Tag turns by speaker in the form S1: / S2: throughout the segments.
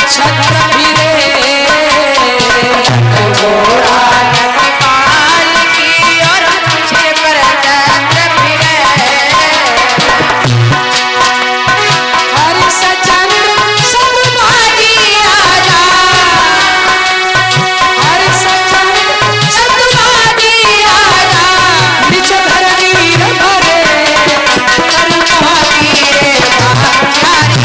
S1: छत्र फिरे गोरा पाल की और छे पर छत्र फिरे हरि सचन सतमाजी आजा हरि सचन सतमाजी आजा निच धर वीर भरे करुणाती रे महाचारी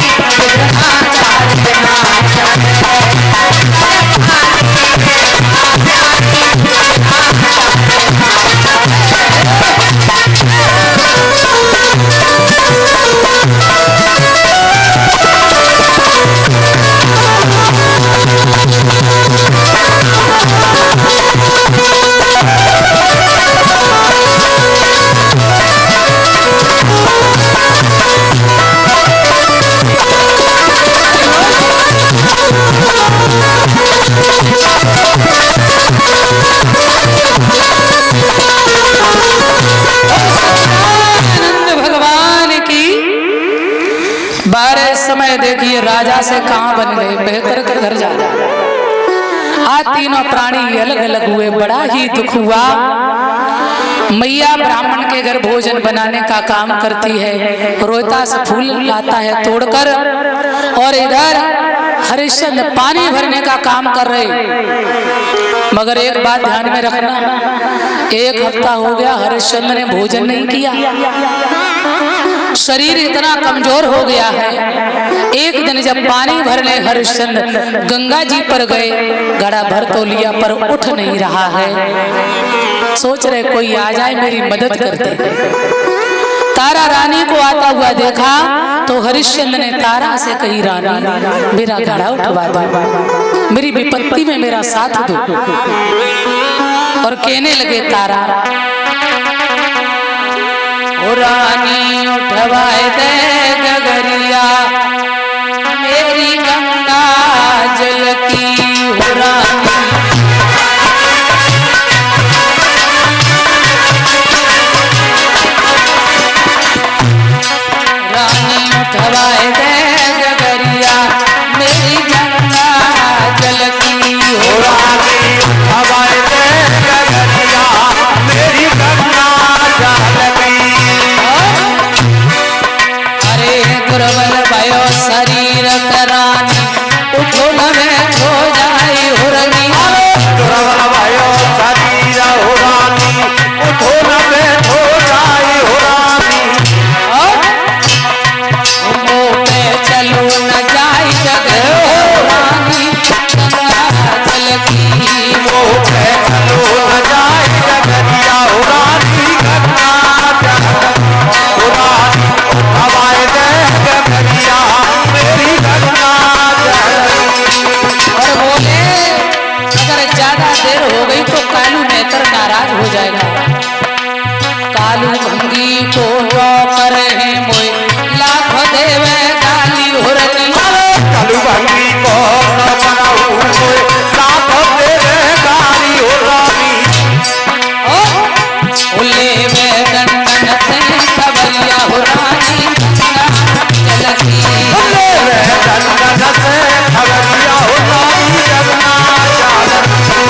S1: समय देखिए राजा से कहां बन गए, बेहतर के घर जा रहे। आज तीनों प्राणी अलग अलग हुए, बड़ा ही दुख हुआ। मैया ब्राह्मण के घर भोजन बनाने का काम करती है, रोहिता से फूल लाता है तोड़कर, और इधर हरिश्चंद्र पानी भरने का काम कर रहे। मगर एक बात ध्यान में रखना, एक हफ्ता हो गया हरिश्चंद्र ने भोजन नहीं किया, शरीर इतना कमजोर हो गया है। एक दिन जब पानी भरने हरिश्चंद्र गंगा जी पर गए, घड़ा भर तो लिया पर उठ नहीं रहा है। सोच रहे कोई आ जाए मेरी मदद कर दे। तारा रानी को आता हुआ देखा तो हरिश्चंद्र ने तारा से कही, रानी मेरा घड़ा उठवा दो, मेरी विपत्ति में मेरा साथ दो। और कहने लगे तारा, ओ रानी उठवाए दे गगरिया मेरी गंगा जल की, हो रानी रानी उठवाए दे गगरिया मेरी गंगा जल की, हो रानी उठवाए दे गगरिया मेरी गंगा जल की। गुरबल भयो शरीर करानी उठो न बैठो जाई हुरनी, गुरबल भयो शरीर हुरानी उठो न बैठो जाई हुरानी। मुँह पे चलो न जाई जगह हुरानी गंगा जल की, मुँह पे चलो न जाई जगरिया हुरानी गंगा जल हुरानी हवाए दे गगरिया मेरी गंगा जल। और बोले अगर ज्यादा देर हो गई तो कालू नेत्र नाराज हो जाएगा। कालू भंगी को नौकर है मोए लाख देवे गाली हुरनी, कालू भंगी को नौकर मोए लाख देवे गाली हुरनी। उले में दंडन थे खबरिया हुरानी गंगा जल की, उले में दंडन थे खबरिया हुरानी गंगा जल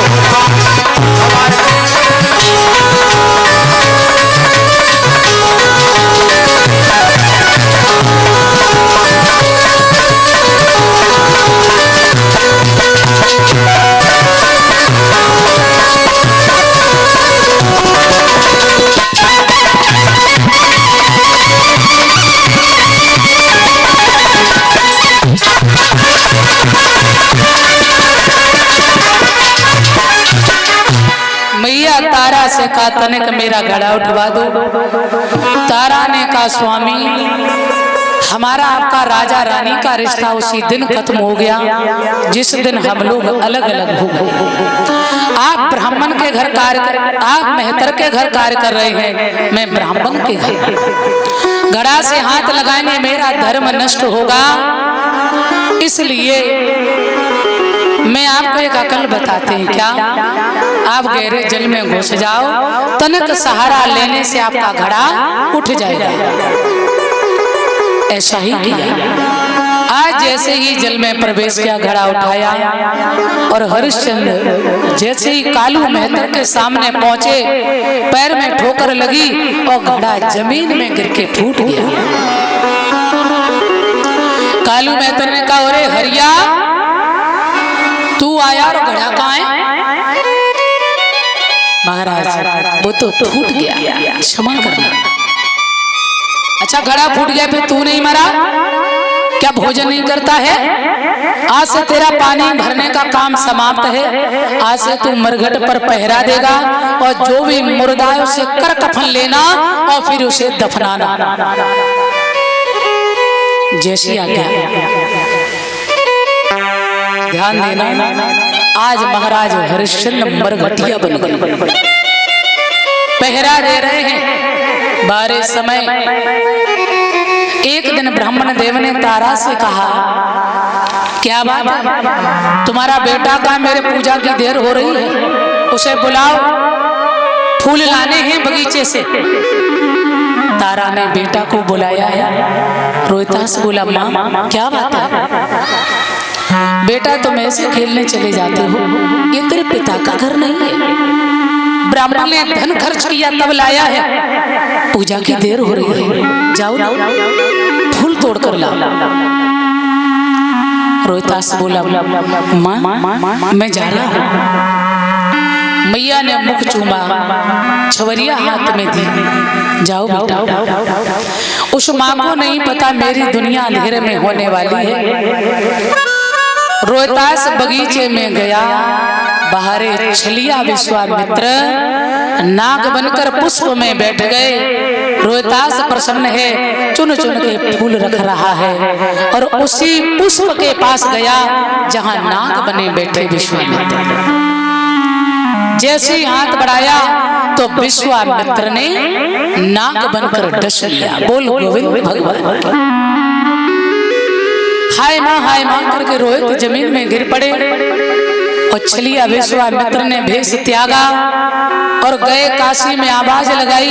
S1: तारा से कहा तनिक मेरा घड़ा उठवा दो। तारा ने कहा स्वामी हमारा आपका राजा रानी का रिश्ता उसी दिन खत्म हो गया जिस दिन हम लोग अलग अलग हो गए। आप ब्राह्मण के घर कार्य, आप मेहतर के घर कार्य कर रहे हैं, मैं ब्राह्मण के घर। घड़ा से हाथ लगाने मेरा धर्म नष्ट होगा, इसलिए मैं आपको एक अकल बताते हैं। क्या? आप गहरे जल में घुस जाओ, तनिक सहारा लेने से आपका घड़ा उठ जाएगा। ऐसा ही किया।
S2: आज जैसे ही जल में प्रवेश किया, घड़ा उठाया और हरिश्चंद्र जैसे ही कालू मेहतर के सामने पहुंचे, पैर में ठोकर लगी और घड़ा जमीन में गिर के फूट गया। कालू मेहतर ने कहा, अरे हरिया तू आया और घड़ा कहाँ है? महाराज वो तो फूट गया, क्षमा करना। अच्छा घड़ा फूट गया, फिर तू नहीं मरा क्या? भोजन नहीं करता है? आज से तेरा पानी भरने का काम समाप्त है। आज से तू मरघट पर पहरा देगा और जो भी मुर्दा है उसे कर कफन लेना और फिर उसे दफनाना। जैसी आज्ञा। ध्यान देना, आज महाराज हरिश्चंद्र मरघटिया बन गए, पहरा दे रहे हैं। बारह समय एक दिन ब्राह्मण देव ने तारा से कहा, क्या बात है, तुम्हारा बेटा का मेरे पूजा की देर हो रही है, उसे बुलाओ, फूल लाने हैं बगीचे से। तारा ने बेटा को बुलाया है। रोहितास बोला, माँ क्या बात है? बेटा तुम ऐसे खेलने चले जाते हो, ये तेरे पिता का घर नहीं है। ब्राह्मण ने धन खर्च किया तब लाया है, पूजा की देर हो रही है, जाओ फूल तोड़ कर लाओ। रोहितास बोला, माँ मैं जा रहा हूँ। मैया ने मुख चूमा, छवरिया हाथ में दी, जाओ बेटा। उस माँ को नहीं पता मेरी दुनिया अंधेरे में होने वाली है। रोहितास बगीचे में गया, बाहरे छलिया विश्वामित्र नाग बनकर पुष्प में बैठ गए। रोहितास प्रसन्न है, चुन चुन के फूल रख रहा है और उसी पुष्प के पास गया जहां नाग बने बैठे विश्वामित्र। जैसे ही हाथ बढ़ाया तो विश्वामित्र ने नाग बनकर डस लिया। बोल गोविंद भगवान। हाय माँ करके रोहित जमीन में गिर पड़े और छलिया विश्वामित्र ने भेष त्यागा और गए काशी में आवाज लगाई,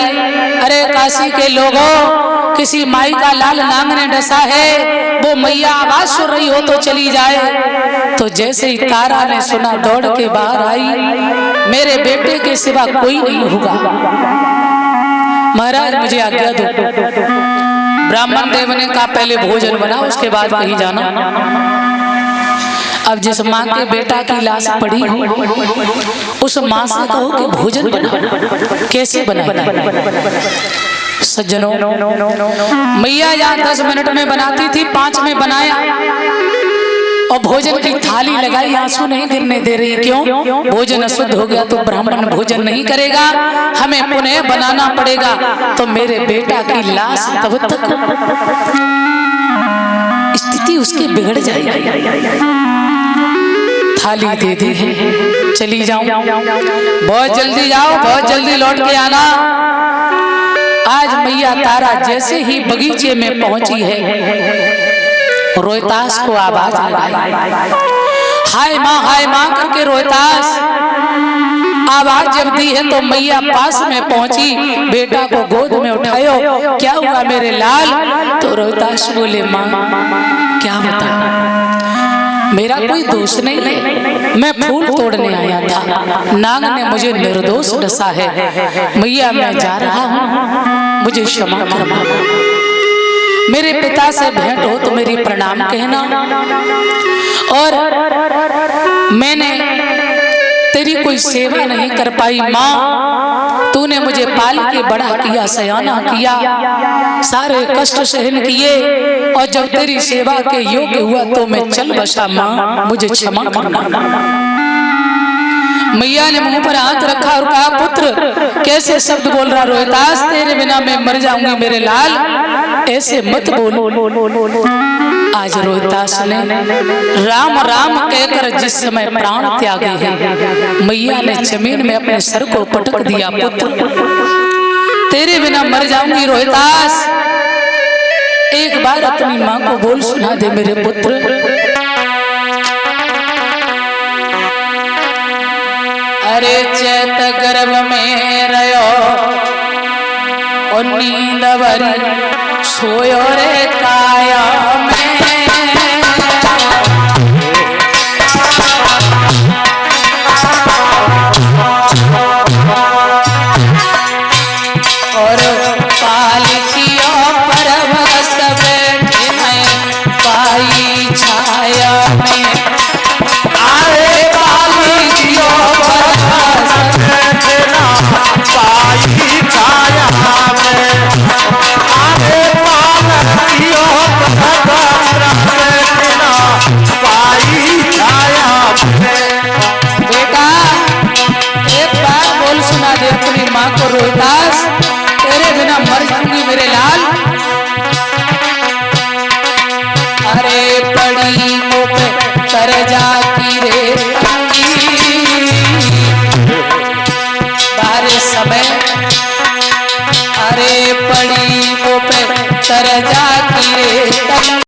S2: अरे काशी के लोगों, किसी माई का लाल नाग ने डसा है, वो मैया आवाज सुन रही हो तो चली जाए। तो जैसे ही तारा ने सुना दौड़ के बाहर आई, मेरे बेटे के सिवा कोई नहीं होगा, महाराज मुझे आज्ञा दो। ब्राह्मण देव ने कहा, पहले भोजन बना उसके बाद कहीं जाना। अब जिस माँ के बेटा की लाश पड़ी हो, उस माँ से कहो कि भोजन बना। कैसे बनाएगी? सज्जनों, मैया यहाँ 10 मिनट में बनाती थी, 5 में बनाया और भोजन की थाली लगाई, आंसू नहीं गिरने दे रही। क्यों? भोजन अशुद्ध हो गया तो ब्राह्मण भोजन नहीं करेगा, हमें पुनः बनाना पड़ेगा। तो मेरे बेटा की लाश तब तक स्थिति उसकी बिगड़ जाएगी। थाली दे दी है, चली जाऊं, बहुत जल्दी जाओ, बहुत जल्दी लौट के आना। आज मैया तारा जैसे ही बगीचे में पहुंची है, रोहितास को आवाज लगाई, हाय माँ करके रोहितास आवाज जब दी है तो मैया पास में पहुंची, बेटा को गोद में उठायो, क्या हुआ मेरे लाल? तो रोहितास बोले, माँ क्या बता, मेरा कोई दोष नहीं है, मैं फूल तोड़ने आया था, नाग ने मुझे निर्दोष डसा है। मैया मैं जा रहा हूँ, मुझे क्षमा करना। मेरे पिता से भेंट हो तो मेरी प्रणाम कहना। और मैंने तेरी कोई सेवा नहीं कर पाई माँ, तूने मुझे पाल के बड़ा किया, सयाना किया, सारे कष्ट सहन किए और जब तेरी सेवा के योग्य हुआ तो मैं चल बसा माँ, मुझे क्षमा करना। मैया ने मुंह पर हाथ रखा और कहा, पुत्र कैसे शब्द बोल रहा रोहितास, तेरे बिना मैं मर जाऊंगी मेरे लाल, ऐसे मत बोल। आज रोहितास ने राम राम कहकर जिस समय प्राण त्यागे हैं, मैया ने जमीन में अपने सर को पटक दिया, पुत्र तेरे बिना मर जाऊंगी रोहितास, एक बार अपनी माँ को बोल सुना दे मेरे पुत्र। अरे चैत गर्भ में रहो और नींद भरी सोयो रे काया में, माँ को रोहिदास तेरे बिना मर जाऊंगी मेरे लाल। अरे पड़ी मुँह पे कर्जा की रे बारे समय, अरे पड़ी मुँह पे कर्जा की रे